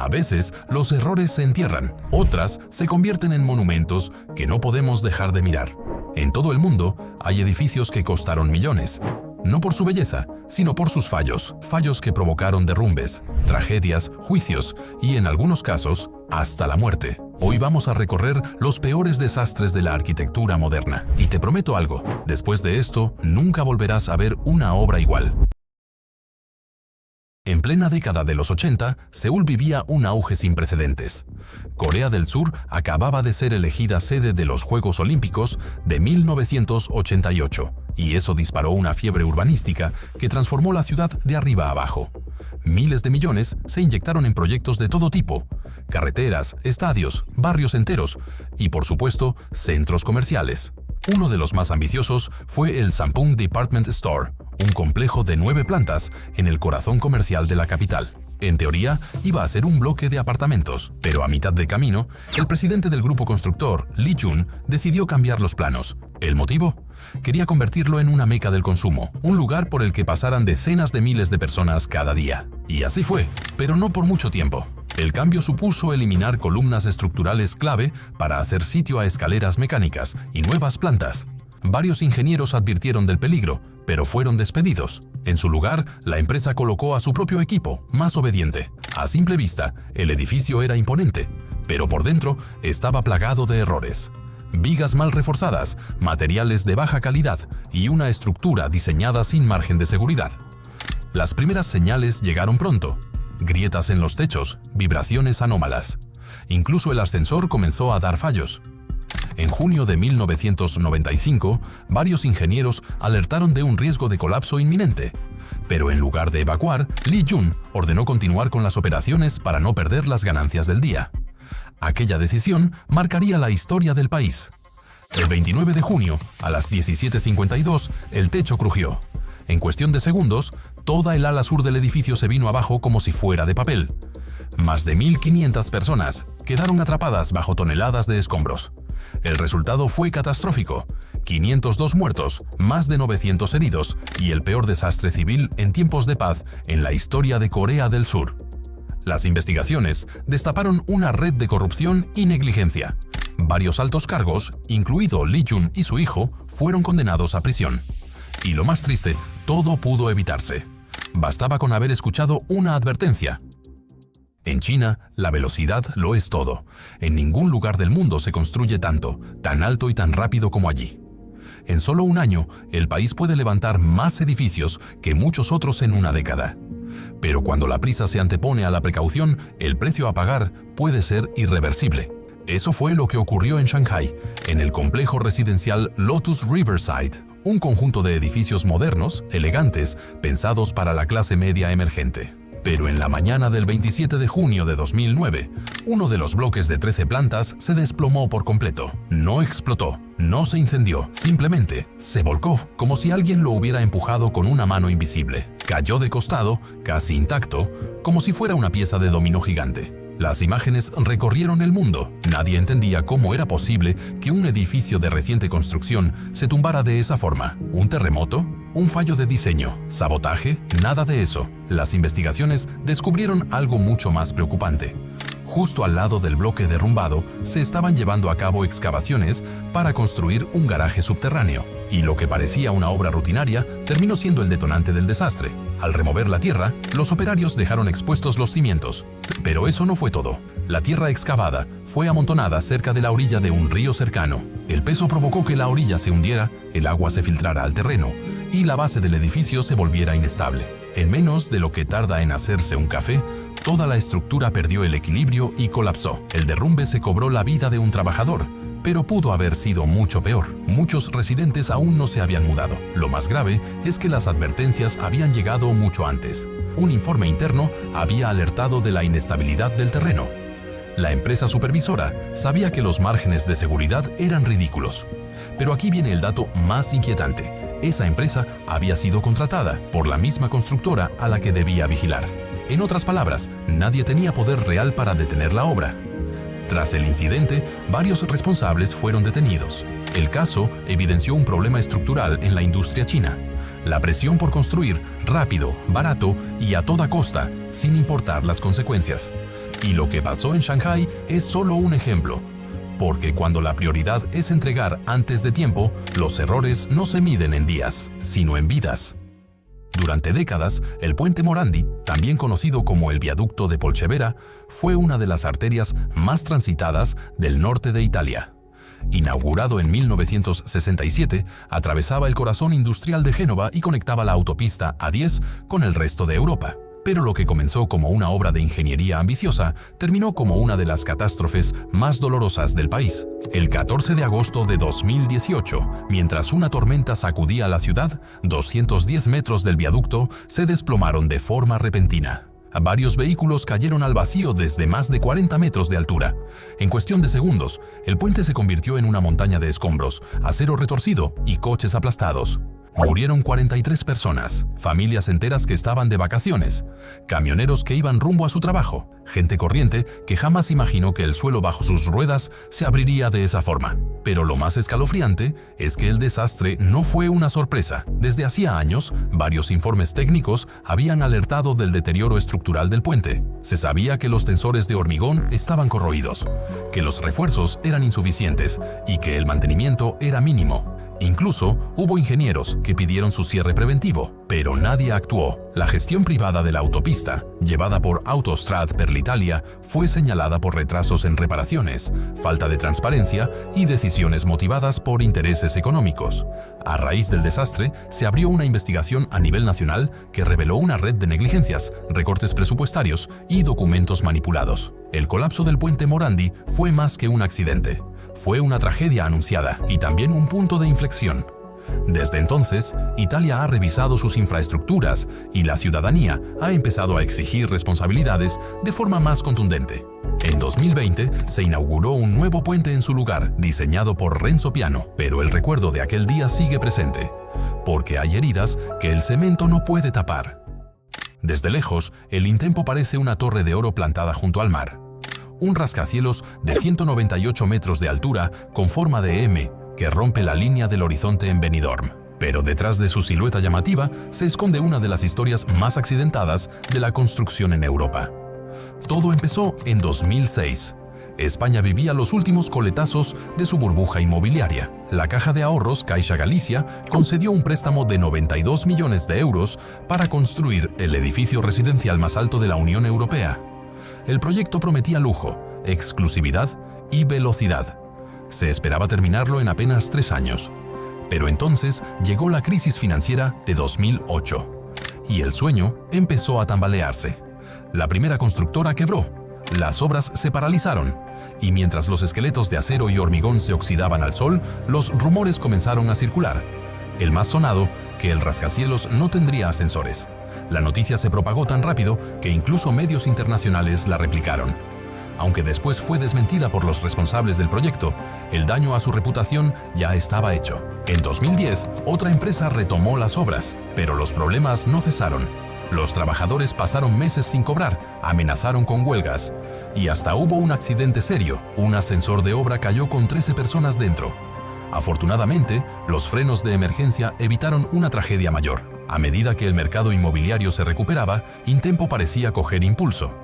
A veces, los errores se entierran, otras se convierten en monumentos que no podemos dejar de mirar. En todo el mundo hay edificios que costaron millones, no por su belleza, sino por sus fallos que provocaron derrumbes, tragedias, juicios y, en algunos casos, hasta la muerte. Hoy vamos a recorrer los peores desastres de la arquitectura moderna. Y te prometo algo, después de esto, nunca volverás a ver una obra igual. En plena década de los 80, Seúl vivía un auge sin precedentes. Corea del Sur acababa de ser elegida sede de los Juegos Olímpicos de 1988, y eso disparó una fiebre urbanística que transformó la ciudad de arriba a abajo. Miles de millones se inyectaron en proyectos de todo tipo: carreteras, estadios, barrios enteros y, por supuesto, centros comerciales. Uno de los más ambiciosos fue el Samsung Department Store, un complejo de 9 plantas en el corazón comercial de la capital. En teoría, iba a ser un bloque de apartamentos, pero a mitad de camino, el presidente del grupo constructor, Lee Jun, decidió cambiar los planos. ¿El motivo? Quería convertirlo en una meca del consumo, un lugar por el que pasaran decenas de miles de personas cada día. Y así fue, pero no por mucho tiempo. El cambio supuso eliminar columnas estructurales clave para hacer sitio a escaleras mecánicas y nuevas plantas. Varios ingenieros advirtieron del peligro, pero fueron despedidos. En su lugar, la empresa colocó a su propio equipo, más obediente. A simple vista, el edificio era imponente, pero por dentro estaba plagado de errores. Vigas mal reforzadas, materiales de baja calidad y una estructura diseñada sin margen de seguridad. Las primeras señales llegaron pronto: grietas en los techos, vibraciones anómalas. Incluso el ascensor comenzó a dar fallos. En junio de 1995, varios ingenieros alertaron de un riesgo de colapso inminente. Pero en lugar de evacuar, Lee Jun ordenó continuar con las operaciones para no perder las ganancias del día. Aquella decisión marcaría la historia del país. El 29 de junio, a las 17:52, el techo crujió. En cuestión de segundos, toda el ala sur del edificio se vino abajo como si fuera de papel. Más de 1.500 personas quedaron atrapadas bajo toneladas de escombros. El resultado fue catastrófico: 502 muertos, más de 900 heridos y el peor desastre civil en tiempos de paz en la historia de Corea del Sur. Las investigaciones destaparon una red de corrupción y negligencia. Varios altos cargos, incluido Lee Jun y su hijo, fueron condenados a prisión. Y lo más triste, todo pudo evitarse. Bastaba con haber escuchado una advertencia. En China, la velocidad lo es todo. En ningún lugar del mundo se construye tanto, tan alto y tan rápido como allí. En solo un año, el país puede levantar más edificios que muchos otros en una década. Pero cuando la prisa se antepone a la precaución, el precio a pagar puede ser irreversible. Eso fue lo que ocurrió en Shanghái, en el complejo residencial Lotus Riverside, un conjunto de edificios modernos, elegantes, pensados para la clase media emergente. Pero en la mañana del 27 de junio de 2009, uno de los bloques de 13 plantas se desplomó por completo. No explotó, no se incendió, simplemente se volcó, como si alguien lo hubiera empujado con una mano invisible. Cayó de costado, casi intacto, como si fuera una pieza de dominó gigante. Las imágenes recorrieron el mundo. Nadie entendía cómo era posible que un edificio de reciente construcción se tumbara de esa forma. ¿Un terremoto? ¿Un fallo de diseño? ¿Sabotaje? Nada de eso. Las investigaciones descubrieron algo mucho más preocupante. Justo al lado del bloque derrumbado se estaban llevando a cabo excavaciones para construir un garaje subterráneo, y lo que parecía una obra rutinaria terminó siendo el detonante del desastre. Al remover la tierra, los operarios dejaron expuestos los cimientos. Pero eso no fue todo. La tierra excavada fue amontonada cerca de la orilla de un río cercano. El peso provocó que la orilla se hundiera, el agua se filtrara al terreno y la base del edificio se volviera inestable. En menos de lo que tarda en hacerse un café, toda la estructura perdió el equilibrio y colapsó. El derrumbe se cobró la vida de un trabajador, pero pudo haber sido mucho peor. Muchos residentes aún no se habían mudado. Lo más grave es que las advertencias habían llegado mucho antes. Un informe interno había alertado de la inestabilidad del terreno. La empresa supervisora sabía que los márgenes de seguridad eran ridículos. Pero aquí viene el dato más inquietante. Esa empresa había sido contratada por la misma constructora a la que debía vigilar. En otras palabras, nadie tenía poder real para detener la obra. Tras el incidente, varios responsables fueron detenidos. El caso evidenció un problema estructural en la industria china. La presión por construir rápido, barato y a toda costa, sin importar las consecuencias. Y lo que pasó en Shanghái es solo un ejemplo. Porque cuando la prioridad es entregar antes de tiempo, los errores no se miden en días, sino en vidas. Durante décadas, el puente Morandi, también conocido como el viaducto de Polcevera, fue una de las arterias más transitadas del norte de Italia. Inaugurado en 1967, atravesaba el corazón industrial de Génova y conectaba la autopista A10 con el resto de Europa. Pero lo que comenzó como una obra de ingeniería ambiciosa terminó como una de las catástrofes más dolorosas del país. El 14 de agosto de 2018, mientras una tormenta sacudía la ciudad, 210 metros del viaducto se desplomaron de forma repentina. Varios vehículos cayeron al vacío desde más de 40 metros de altura. En cuestión de segundos, el puente se convirtió en una montaña de escombros, acero retorcido y coches aplastados. Murieron 43 personas, familias enteras que estaban de vacaciones, camioneros que iban rumbo a su trabajo, gente corriente que jamás imaginó que el suelo bajo sus ruedas se abriría de esa forma. Pero lo más escalofriante es que el desastre no fue una sorpresa. Desde hacía años, varios informes técnicos habían alertado del deterioro estructural del puente. Se sabía que los tensores de hormigón estaban corroídos, que los refuerzos eran insuficientes y que el mantenimiento era mínimo. Incluso hubo ingenieros que pidieron su cierre preventivo, pero nadie actuó. La gestión privada de la autopista, llevada por Autostrade per l'Italia, fue señalada por retrasos en reparaciones, falta de transparencia y decisiones motivadas por intereses económicos. A raíz del desastre, se abrió una investigación a nivel nacional que reveló una red de negligencias, recortes presupuestarios y documentos manipulados. El colapso del puente Morandi fue más que un accidente. Fue una tragedia anunciada y también un punto de inflexión. Desde entonces, Italia ha revisado sus infraestructuras y la ciudadanía ha empezado a exigir responsabilidades de forma más contundente. En 2020 se inauguró un nuevo puente en su lugar, diseñado por Renzo Piano, pero el recuerdo de aquel día sigue presente, porque hay heridas que el cemento no puede tapar. Desde lejos, el Intempo parece una torre de oro plantada junto al mar. Un rascacielos de 198 metros de altura con forma de M que rompe la línea del horizonte en Benidorm. Pero detrás de su silueta llamativa se esconde una de las historias más accidentadas de la construcción en Europa. Todo empezó en 2006. España vivía los últimos coletazos de su burbuja inmobiliaria. La Caja de Ahorros Caixa Galicia concedió un préstamo de 92 millones de euros para construir el edificio residencial más alto de la Unión Europea. El proyecto prometía lujo, exclusividad y velocidad. Se esperaba terminarlo en apenas 3 años. Pero entonces llegó la crisis financiera de 2008 y el sueño empezó a tambalearse. La primera constructora quebró, las obras se paralizaron y mientras los esqueletos de acero y hormigón se oxidaban al sol, los rumores comenzaron a circular. El más sonado, que el rascacielos no tendría ascensores. La noticia se propagó tan rápido que incluso medios internacionales la replicaron. Aunque después fue desmentida por los responsables del proyecto, el daño a su reputación ya estaba hecho. En 2010, otra empresa retomó las obras, pero los problemas no cesaron. Los trabajadores pasaron meses sin cobrar, amenazaron con huelgas, y hasta hubo un accidente serio. Un ascensor de obra cayó con 13 personas dentro. Afortunadamente, los frenos de emergencia evitaron una tragedia mayor. A medida que el mercado inmobiliario se recuperaba, Intempo parecía coger impulso.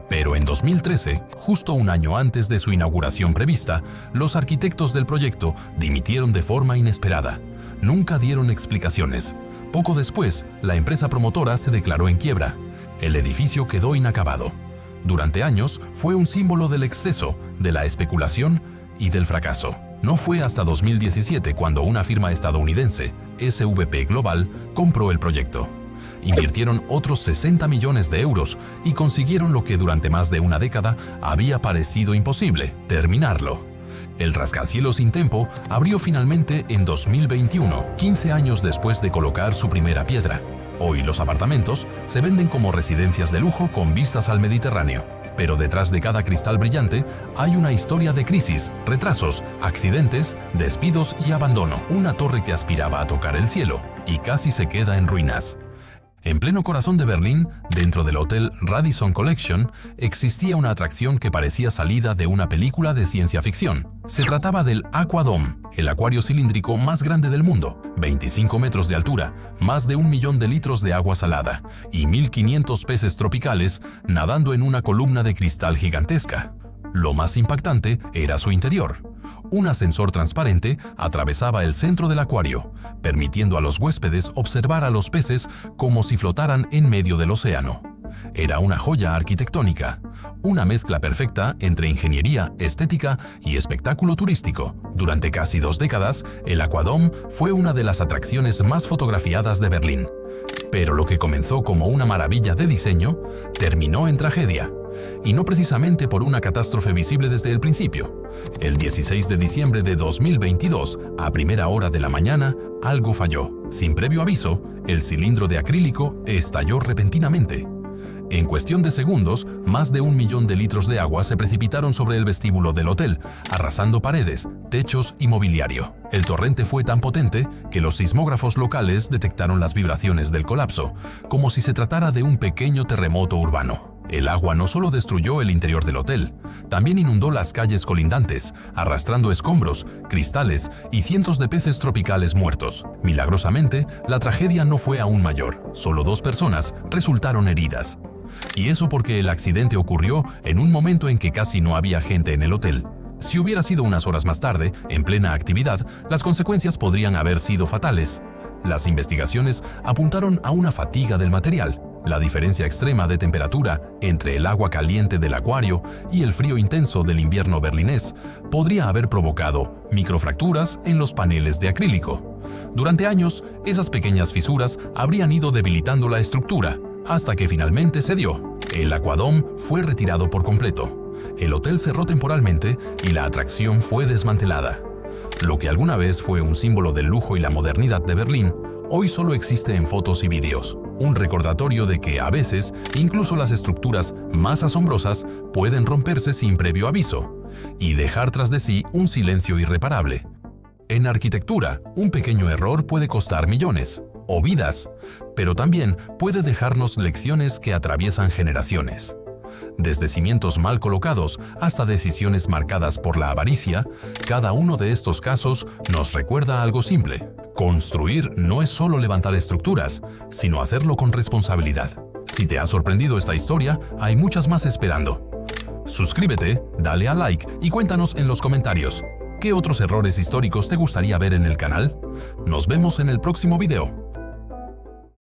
Pero en 2013, justo un año antes de su inauguración prevista, los arquitectos del proyecto dimitieron de forma inesperada. Nunca dieron explicaciones. Poco después, la empresa promotora se declaró en quiebra. El edificio quedó inacabado. Durante años, fue un símbolo del exceso, de la especulación y del fracaso. No fue hasta 2017 cuando una firma estadounidense, SVP Global, compró el proyecto. Invirtieron otros 60 millones de euros y consiguieron lo que durante más de una década había parecido imposible: terminarlo. El rascacielos Intempo abrió finalmente en 2021, 15 años después de colocar su primera piedra. Hoy los apartamentos se venden como residencias de lujo con vistas al Mediterráneo. Pero detrás de cada cristal brillante hay una historia de crisis, retrasos, accidentes, despidos y abandono. Una torre que aspiraba a tocar el cielo y casi se queda en ruinas. En pleno corazón de Berlín, dentro del Hotel Radisson Collection, existía una atracción que parecía salida de una película de ciencia ficción. Se trataba del Aquadome, el acuario cilíndrico más grande del mundo, 25 metros de altura, más de 1 millón de litros de agua salada y 1.500 peces tropicales nadando en una columna de cristal gigantesca. Lo más impactante era su interior. Un ascensor transparente atravesaba el centro del acuario, permitiendo a los huéspedes observar a los peces como si flotaran en medio del océano. Era una joya arquitectónica, una mezcla perfecta entre ingeniería, estética y espectáculo turístico. Durante casi 2 décadas, el Aquadome fue una de las atracciones más fotografiadas de Berlín. Pero lo que comenzó como una maravilla de diseño, terminó en tragedia. Y no precisamente por una catástrofe visible desde el principio. El 16 de diciembre de 2022, a primera hora de la mañana, algo falló. Sin previo aviso, el cilindro de acrílico estalló repentinamente. En cuestión de segundos, más de 1 millón de litros de agua se precipitaron sobre el vestíbulo del hotel, arrasando paredes, techos y mobiliario. El torrente fue tan potente que los sismógrafos locales detectaron las vibraciones del colapso, como si se tratara de un pequeño terremoto urbano. El agua no solo destruyó el interior del hotel, también inundó las calles colindantes, arrastrando escombros, cristales y cientos de peces tropicales muertos. Milagrosamente, la tragedia no fue aún mayor. Solo 2 personas resultaron heridas. Y eso porque el accidente ocurrió en un momento en que casi no había gente en el hotel. Si hubiera sido unas horas más tarde, en plena actividad, las consecuencias podrían haber sido fatales. Las investigaciones apuntaron a una fatiga del material. La diferencia extrema de temperatura entre el agua caliente del acuario y el frío intenso del invierno berlinés podría haber provocado microfracturas en los paneles de acrílico. Durante años, esas pequeñas fisuras habrían ido debilitando la estructura, hasta que finalmente cedió. El Aquadome fue retirado por completo. El hotel cerró temporalmente y la atracción fue desmantelada. Lo que alguna vez fue un símbolo del lujo y la modernidad de Berlín, hoy solo existe en fotos y videos. Un recordatorio de que a veces, incluso las estructuras más asombrosas pueden romperse sin previo aviso y dejar tras de sí un silencio irreparable. En arquitectura, un pequeño error puede costar millones o vidas, pero también puede dejarnos lecciones que atraviesan generaciones. Desde cimientos mal colocados hasta decisiones marcadas por la avaricia, cada uno de estos casos nos recuerda algo simple. Construir no es solo levantar estructuras, sino hacerlo con responsabilidad. Si te ha sorprendido esta historia, hay muchas más esperando. Suscríbete, dale a like y cuéntanos en los comentarios. ¿Qué otros errores históricos te gustaría ver en el canal? Nos vemos en el próximo video.